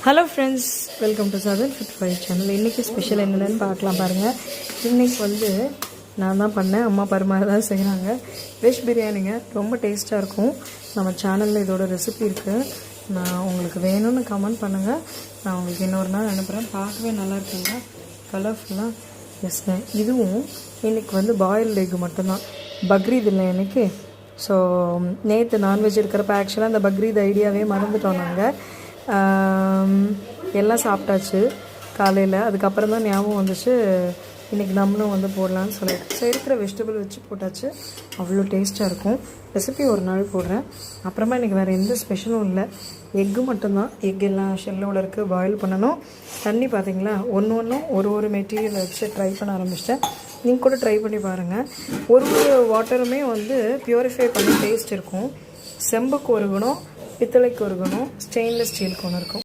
Hello friends, welcome to southern food five channel. இன்றைக்கி special என்னென்னு பார்க்கலாம் பாருங்கள். இன்றைக்கி நான் தான் பண்ணேன், அம்மா பரிமாற தான் செய்கிறாங்க. வெஜ் பிரியாணிங்க, ரொம்ப டேஸ்ட்டாக இருக்கும். நம்ம சேனலில் இதோட ரெசிபி இருக்குது. நான் உங்களுக்கு வேணும்னு கமெண்ட் பண்ணுங்கள், நான் உங்களுக்கு இன்னொரு நாள் அனுப்புகிறேன். பார்க்கவே நல்லா இருக்குங்க, கலர்ஃபுல்லாக. எஸ்ங்க, இதுவும் இன்றைக்கி பாயில்டு எக்கு மட்டும்தான். பக்ரீத் இல்லை இன்றைக்கி. ஸோ நேற்று நான்வெஜ் இருக்கிறப்ப ஆக்சுவலாக அந்த பக்ரீத் ஐடியாவே மறந்துட்டோம் நாங்கள். எல்லாம் சாப்பிட்டாச்சு காலையில். அதுக்கப்புறம் தான் ஞாபகம் வந்துச்சு இன்றைக்கி நம்மளும் போடலான்னு சொல்லிட்டு. ஸோ இருக்கிற வெஜிடபிள் வச்சு போட்டாச்சு. அவ்வளோ டேஸ்ட்டாக இருக்கும். ரெசிபி ஒரு நாள் போடுறேன். அப்புறமா இன்றைக்கி வேறு எந்த ஸ்பெஷலும் இல்லை, எக்கு மட்டும்தான். எக் எல்லாம் ஷெல்லோடு இருக்குது, பாயில் பண்ணணும். தண்ணி பார்த்திங்களா, ஒன்றும் ஒரு மெட்டீரியல் வச்சு ட்ரை பண்ண ஆரம்பிச்சிட்டேன். நீங்கள் கூட ட்ரை பண்ணி பாருங்கள். ஒரு வாட்டருமே ப்யூரிஃபை பண்ணி டேஸ்ட் இருக்கும். செம்புக்கு ஒரு குணம், பித்தளைக்கு ஒரு குணம், ஸ்டெயின்லெஸ் ஸ்டீலுக்கு ஒன்று இருக்கும்.